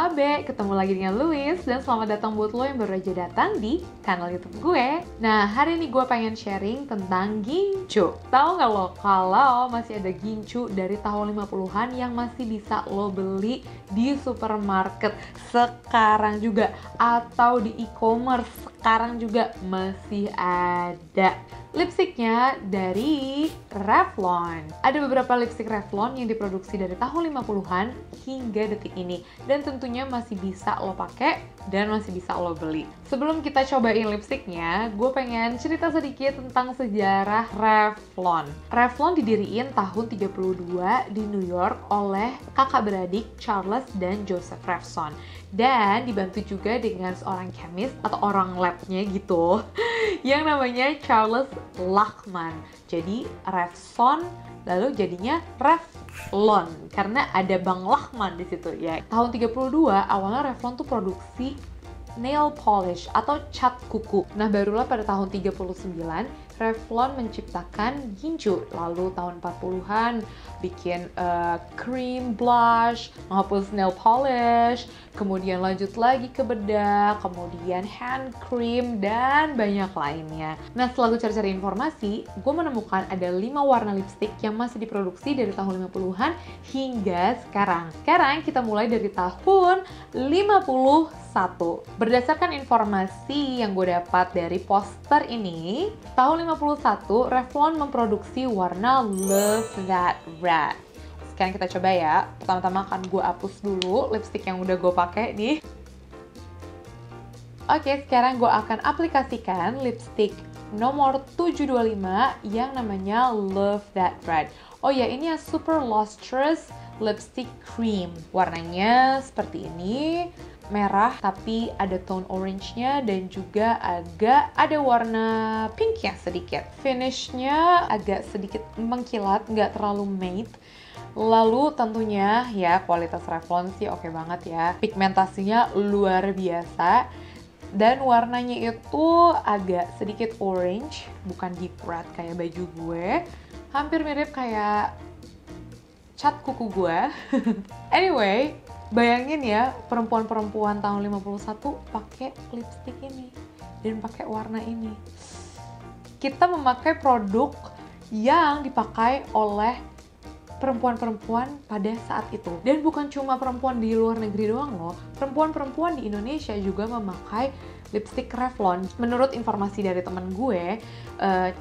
KB, ketemu lagi dengan Louis, dan selamat datang buat lo yang baru aja datang di kanal YouTube gue. Nah, hari ini gue pengen sharing tentang gincu. Tahu nggak lo kalau masih ada gincu dari tahun 50-an yang masih bisa lo beli di supermarket sekarang juga, atau di e-commerce sekarang juga masih ada. Lipstiknya dari Revlon. Ada beberapa lipstik Revlon yang diproduksi dari tahun 50-an hingga detik ini. Dan tentunya masih bisa lo pakai dan masih bisa lo beli. Sebelum kita cobain lipstiknya, gue pengen cerita sedikit tentang sejarah Revlon. Revlon didiriin tahun 32 di New York oleh kakak beradik Charles dan Joseph Revlon. Dan dibantu juga dengan seorang chemist atau orang labnya gitu yang namanya Charles Lachman. Jadi Revlon lalu jadinya Revlon karena ada Bang Lachman di situ ya. Tahun 32 awalnya Revlon tuh produksi nail polish atau cat kuku. Nah, barulah pada tahun 39 Revlon menciptakan gincu. Lalu tahun 40-an bikin cream blush, menghapus nail polish, kemudian lanjut lagi ke bedak, kemudian hand cream, dan banyak lainnya. Nah, setelah gue cari-cari informasi, gue menemukan ada 5 warna lipstick yang masih diproduksi dari tahun 50-an hingga sekarang. Sekarang kita mulai dari tahun 51. Berdasarkan informasi yang gue dapat dari poster ini, tahun 51 Revlon memproduksi warna Love That Red. Sekarang kita coba ya. Pertama-tama akan gue hapus dulu lipstick yang udah gue pakai nih. Oke, sekarang gue akan aplikasikan lipstick nomor 725 yang namanya Love That Red. Oh ya, ini ya super lustrous lipstick cream. Warnanya seperti ini, merah tapi ada tone orange-nya dan juga agak ada warna pink-nya sedikit. Finish-nya agak sedikit mengkilat, nggak terlalu matte. Lalu tentunya ya kualitas Revlon sih oke banget ya. Pigmentasinya luar biasa. Dan warnanya itu agak sedikit orange, bukan deep red kayak baju gue. Hampir mirip kayak cat kuku gue. Anyway, bayangin ya, perempuan-perempuan tahun 51 pakai lipstick ini dan pakai warna ini. Kita memakai produk yang dipakai oleh perempuan-perempuan pada saat itu. Dan bukan cuma perempuan di luar negeri doang loh, perempuan-perempuan di Indonesia juga memakai lipstick Revlon. Menurut informasi dari temen gue,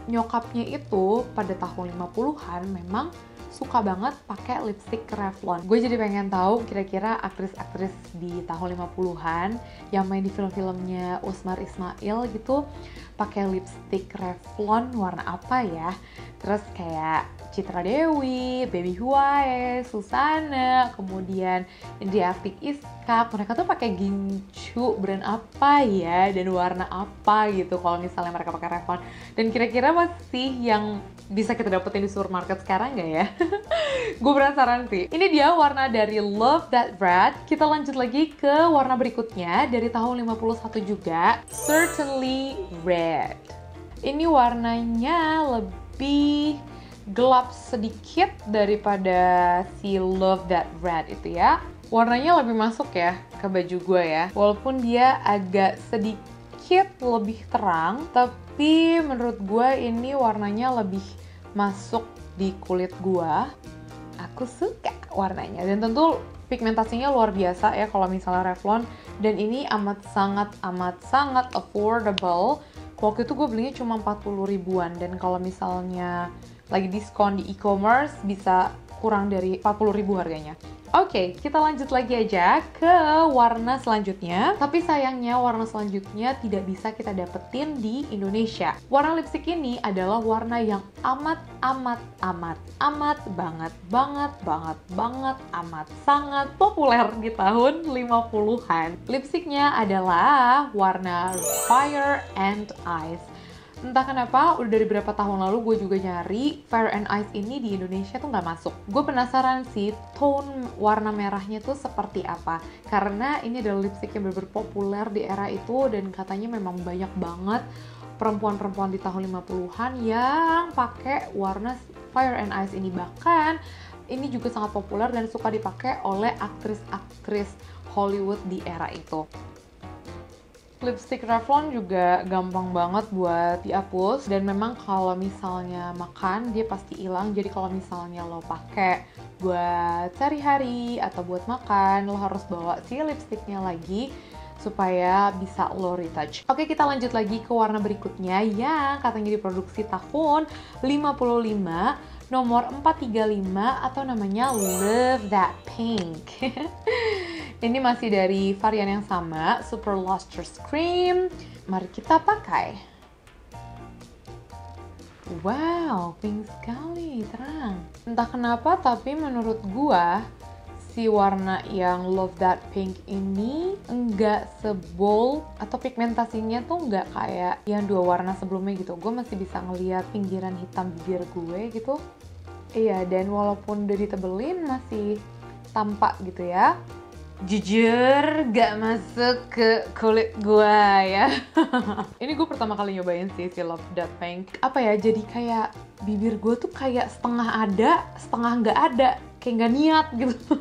nyokapnya itu pada tahun 50-an memang suka banget pakai lipstick Revlon. Gue jadi pengen tahu kira-kira aktris-aktris di tahun 50-an yang main di film-filmnya Usmar Ismail gitu pakai lipstick Revlon warna apa ya? Terus kayak Citra Dewi, Baby Huae, Susana, kemudian Indri Afik Iskak, mereka tuh pakai gincu brand apa ya dan warna apa gitu kalau misalnya mereka pakai Revlon. Dan kira-kira masih yang bisa kita dapetin di supermarket sekarang nggak ya? Gue penasaran sih. Ini dia warna dari Love That Red. Kita lanjut lagi ke warna berikutnya dari tahun 51 juga, Certainly Red. Ini warnanya lebih gelap sedikit daripada si Love That Red itu ya. Warnanya lebih masuk ya ke baju gue ya. Walaupun dia agak sedikit lebih terang, tapi menurut gue ini warnanya lebih masuk di kulit gue. Aku suka warnanya dan tentu pigmentasinya luar biasa ya kalau misalnya Revlon, dan ini amat sangat affordable. Waktu itu gue belinya cuma 40 ribuan, dan kalau misalnya lagi diskon di e-commerce bisa kurang dari 40 ribu harganya. Oke, kita lanjut lagi aja ke warna selanjutnya. Tapi sayangnya warna selanjutnya tidak bisa kita dapetin di Indonesia. Warna lipstick ini adalah warna yang amat sangat populer di tahun 50-an. Lipsticknya adalah warna Fire and Ice. Entah kenapa, udah dari beberapa tahun lalu gue juga nyari Fire and Ice ini di Indonesia tuh nggak masuk. Gue penasaran sih tone warna merahnya tuh seperti apa. Karena ini adalah lipstick yang benar-benar populer di era itu dan katanya memang banyak banget perempuan-perempuan di tahun 50-an yang pakai warna Fire and Ice ini. Bahkan ini juga sangat populer dan suka dipakai oleh aktris-aktris Hollywood di era itu. Lipstick Revlon juga gampang banget buat dihapus, dan memang kalau misalnya makan dia pasti hilang. Jadi kalau misalnya lo pakai buat sehari-hari atau buat makan, lo harus bawa si lipsticknya lagi supaya bisa lo retouch. Oke, kita lanjut lagi ke warna berikutnya yang katanya diproduksi tahun 55, nomor 435, atau namanya Love That Pink. Ini masih dari varian yang sama, Super Lustrous Cream. Mari kita pakai. Wow, pink sekali, terang. Entah kenapa, tapi menurut gua si warna yang Love That Pink ini enggak sebold, atau pigmentasinya tuh enggak kayak yang dua warna sebelumnya gitu. Gue masih bisa ngeliat pinggiran hitam bibir gue gitu. Iya, dan walaupun udah ditebelin masih tampak gitu ya. Jujur gak masuk ke kulit gua ya. Ini gue pertama kali nyobain sih si Love That Pink. Apa ya, jadi kayak bibir gue tuh kayak setengah ada, setengah nggak ada, kayak nggak niat gitu.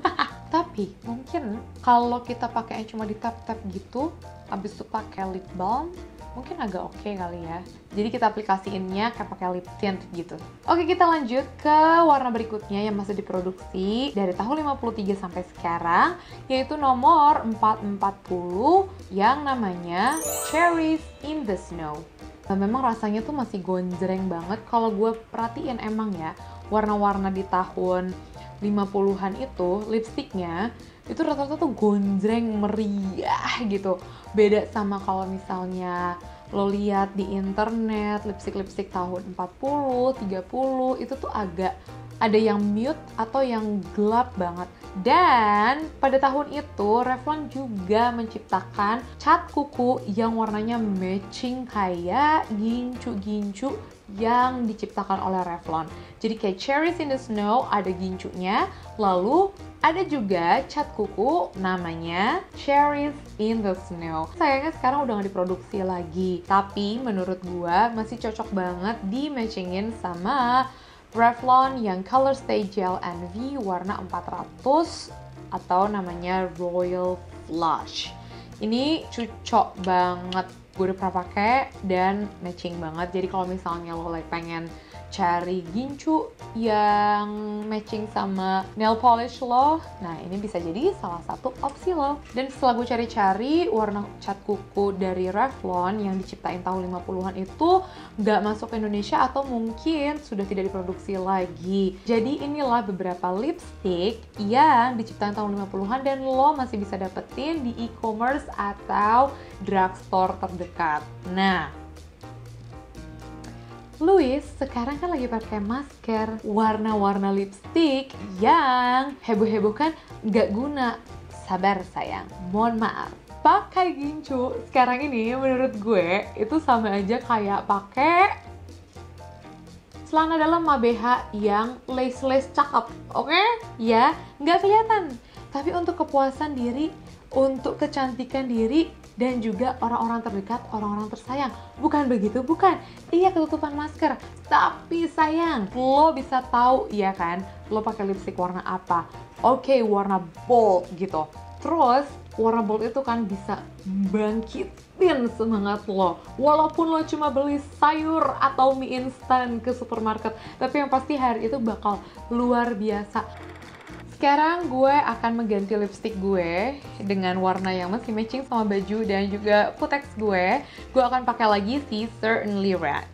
Tapi mungkin kalau kita pakai cuma di tap-tap gitu, abis itu pakai lip balm, mungkin agak oke kali ya. Jadi kita aplikasiinnya kayak pakai lip tint gitu. Oke, kita lanjut ke warna berikutnya yang masih diproduksi dari tahun 53 sampai sekarang, yaitu nomor 440 yang namanya Cherries in the Snow. Nah, memang rasanya tuh masih gonjreng banget. Kalau gue perhatiin emang ya, warna-warna di tahun 50-an itu, lipstiknya itu rata-rata tuh gonjreng meriah gitu. Beda sama kalau misalnya lo lihat di internet, lipstik-lipstik tahun 40, 30, itu tuh agak ada yang mute atau yang gelap banget. Dan pada tahun itu Revlon juga menciptakan cat kuku yang warnanya matching kayak gincu-gincu yang diciptakan oleh Revlon. Jadi kayak Cherries in the Snow ada gincunya, lalu ada juga cat kuku namanya Cherries in the Snow. Sayangnya sekarang udah gak diproduksi lagi, tapi menurut gua masih cocok banget di matchingin sama Revlon yang Color Stay Gel NV warna 400 atau namanya Royal Flush. Ini cocok banget, gue udah pernah pakai dan matching banget. Jadi kalau misalnya lo pengen cari gincu yang matching sama nail polish lo, nah ini bisa jadi salah satu opsi lo. Dan setelah gue cari-cari, warna cat kuku dari Revlon yang diciptain tahun 50-an itu nggak masuk ke Indonesia atau mungkin sudah tidak diproduksi lagi. Jadi inilah beberapa lipstick yang diciptain tahun 50-an dan lo masih bisa dapetin di e-commerce atau drugstore terdekat. Nah, Louis sekarang kan lagi pakai masker warna-warna lipstick yang heboh-heboh kan nggak guna. Sabar sayang, mohon maaf. Pakai gincu sekarang ini menurut gue itu sama aja kayak pakai celana dalam BH yang lace-lace cakep, oke? Ya, nggak kelihatan. Tapi untuk kepuasan diri, untuk kecantikan diri, dan juga orang-orang terdekat, orang-orang tersayang. Bukan begitu, bukan. Iya, ketutupan masker. Tapi sayang, lo bisa tahu, ya kan, lo pakai lipstick warna apa. Oke, warna bold gitu. Terus, warna bold itu kan bisa bangkitin semangat lo. Walaupun lo cuma beli sayur atau mie instan ke supermarket, tapi yang pasti hari itu bakal luar biasa. Sekarang gue akan mengganti lipstick gue dengan warna yang masih matching sama baju dan juga kutex gue. Gue akan pakai lagi si Certainly Red.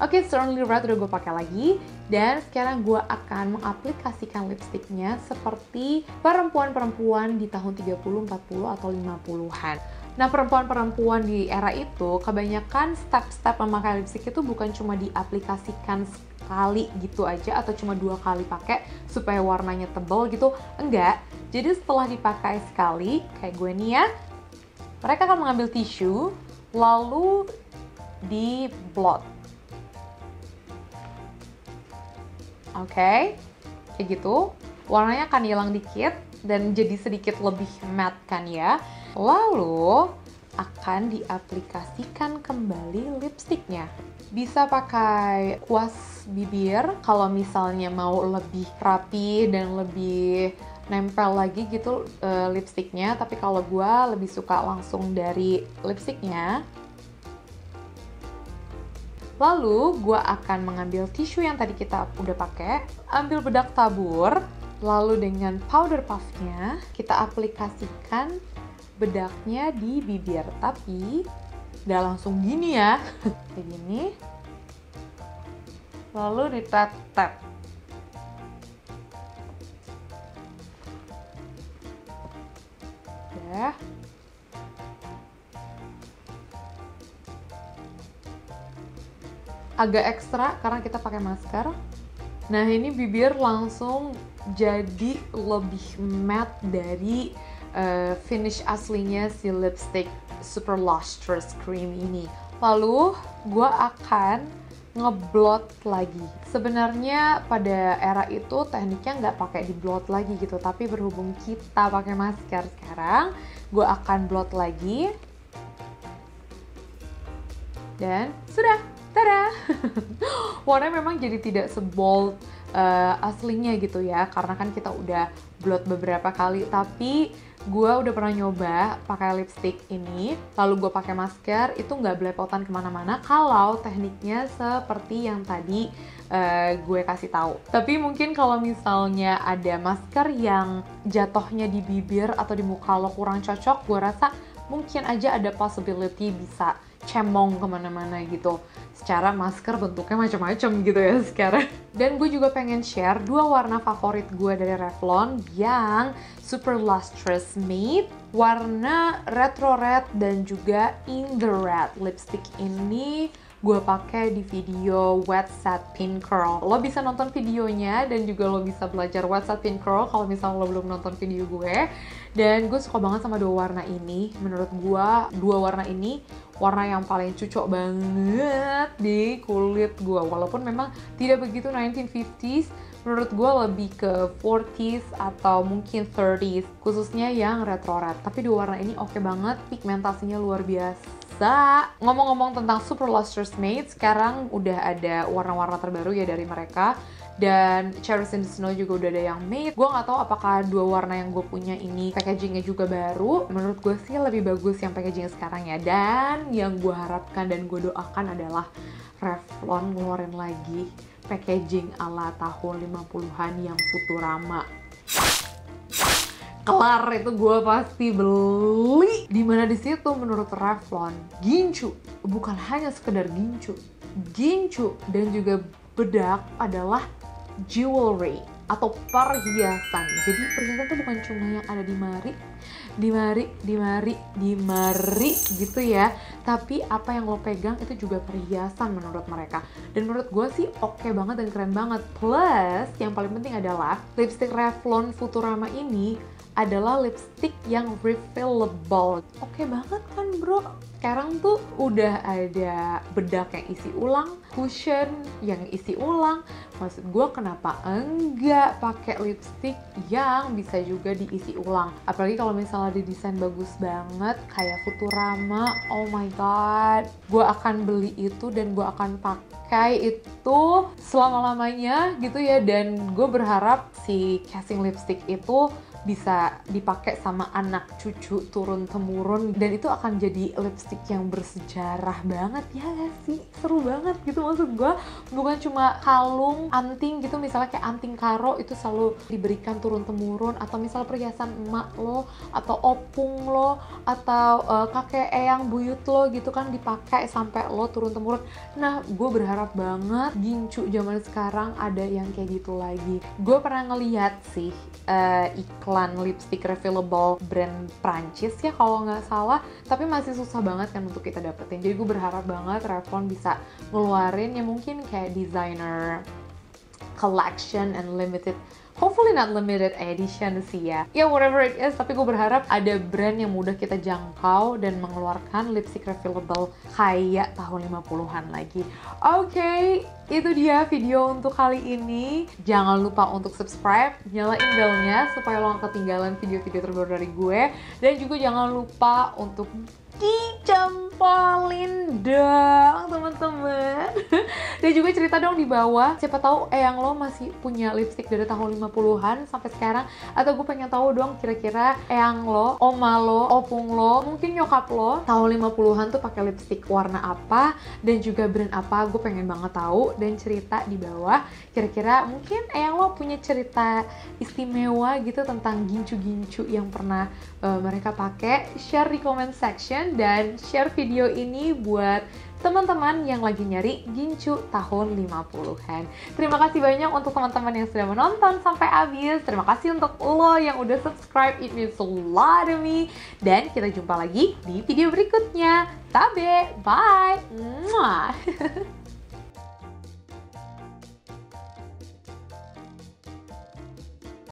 Oke, Certainly Red udah gue pakai lagi. Dan sekarang gue akan mengaplikasikan lipsticknya seperti perempuan-perempuan di tahun 30, 40, atau 50-an. Nah, perempuan-perempuan di era itu kebanyakan step-step memakai lipstick itu bukan cuma diaplikasikan sekali gitu aja atau cuma 2 kali pakai supaya warnanya tebal gitu, enggak. Jadi setelah dipakai sekali kayak gue nih ya, mereka akan mengambil tisu lalu di blot. Oke, kayak gitu. Warnanya akan hilang dikit dan jadi sedikit lebih matte kan ya. Lalu akan diaplikasikan kembali lipstiknya. Bisa pakai kuas bibir kalau misalnya mau lebih rapi dan lebih nempel lagi gitu lipstiknya, tapi kalau gue lebih suka langsung dari lipstiknya. Lalu gue akan mengambil tisu yang tadi kita udah pakai, ambil bedak tabur, lalu dengan powder puffnya kita aplikasikan bedaknya di bibir, tapi nggak langsung gini ya, kayak gini, lalu ditap-tap. Udah. Agak ekstra karena kita pakai masker. Nah, ini bibir langsung jadi lebih matte dari finish aslinya si lipstick Super Lustrous Cream ini. Lalu gue akan ngeblot lagi. Sebenarnya pada era itu tekniknya nggak pakai di blot lagi gitu, tapi berhubung kita pakai masker sekarang, gue akan blot lagi. Dan sudah, tada! Warnanya memang jadi tidak sebold aslinya gitu ya, karena kan kita udah blot beberapa kali, tapi gue udah pernah nyoba pakai lipstick ini, lalu gue pakai masker, itu nggak belepotan kemana-mana kalau tekniknya seperti yang tadi gue kasih tahu. Tapi mungkin kalau misalnya ada masker yang jatuhnya di bibir atau di muka lo kurang cocok, gue rasa mungkin aja ada possibility bisa cemong kemana-mana gitu. Secara masker bentuknya macam-macam gitu ya sekarang. Dan gue juga pengen share 2 warna favorit gue dari Revlon yang Super Lustrous Matte, warna Retro Red dan juga In The Red. Lipstick ini gue pakai di video Wet Satin Curl. Lo bisa nonton videonya dan juga lo bisa belajar Wet Satin Curl kalau misalnya lo belum nonton video gue. Dan gue suka banget sama 2 warna ini. Menurut gue 2 warna ini warna yang paling cocok banget di kulit gue. Walaupun memang tidak begitu 1950s, menurut gue lebih ke 40s atau mungkin 30s, khususnya yang retro red. Tapi 2 warna ini oke banget, pigmentasinya luar biasa. Ngomong-ngomong tentang Super Lustrous Matte, sekarang udah ada warna-warna terbaru ya dari mereka. Dan Cherries in the Snow juga udah ada yang matte. Gue nggak tahu apakah 2 warna yang gue punya ini packagingnya juga baru. Menurut gue sih lebih bagus yang packaging sekarang ya. Dan yang gue harapkan dan gue doakan adalah Revlon ngeluarin lagi packaging ala tahun 50-an yang Futurama. Kelar itu gue pasti beli. Dimana di situ menurut Revlon, gincu bukan hanya sekedar gincu dan juga bedak adalah jewelry atau perhiasan. Jadi perhiasan itu bukan cuma yang ada di mari gitu ya, tapi apa yang lo pegang itu juga perhiasan menurut mereka. Dan menurut gue sih oke banget dan keren banget. Plus yang paling penting adalah lipstick Revlon Futurama ini adalah lipstick yang refillable. Oke banget kan bro? Sekarang tuh udah ada bedak yang isi ulang, cushion yang isi ulang. Maksud gue kenapa enggak pakai lipstick yang bisa juga diisi ulang? Apalagi kalau misalnya didesain bagus banget kayak Futurama, oh my god. Gue akan beli itu dan gue akan pakai itu selama-lamanya gitu ya. Dan gue berharap si casing lipstick itu bisa dipakai sama anak cucu turun-temurun, dan itu akan jadi lipstick yang bersejarah banget ya gak sih? Seru banget gitu, maksud gue bukan cuma kalung, anting gitu, misalnya kayak anting karo itu selalu diberikan turun-temurun, atau misalnya perhiasan emak lo atau opung lo atau kakek eyang buyut lo gitu kan dipakai sampai lo turun-temurun. Nah gue berharap banget gincu zaman sekarang ada yang kayak gitu lagi. Gue pernah ngeliat sih iklan lipstick refillable brand Prancis ya kalau nggak salah, tapi masih susah banget kan untuk kita dapetin. Jadi gue berharap banget Revlon bisa ngeluarin ya mungkin kayak designer collection and limited, hopefully not limited edition sih ya. Ya whatever it is, tapi gue berharap ada brand yang mudah kita jangkau dan mengeluarkan lipstick refillable kayak tahun 50-an lagi. Oke, itu dia video untuk kali ini. Jangan lupa untuk subscribe, nyalain belnya supaya lo gak ketinggalan video-video terbaru dari gue. Dan juga jangan lupa untuk dicempolin dong teman-teman. Dan juga cerita dong di bawah, siapa tahu eyang lo masih punya lipstick dari tahun 50-an sampai sekarang, atau gue pengen tahu dong kira-kira eyang lo, oma lo, opung lo, mungkin nyokap lo tahun 50-an tuh pakai lipstick warna apa dan juga brand apa. Gue pengen banget tahu dan cerita di bawah. Kira-kira mungkin eyang lo punya cerita istimewa gitu tentang gincu-gincu yang pernah mereka pakai. Share di comment section dan share video ini buat teman-teman yang lagi nyari gincu tahun 50-an. Terima kasih banyak untuk teman-teman yang sudah menonton sampai habis. Terima kasih untuk lo yang udah subscribe, it means a lot to me. Dan kita jumpa lagi di video berikutnya. Tabe, bye. Mwah.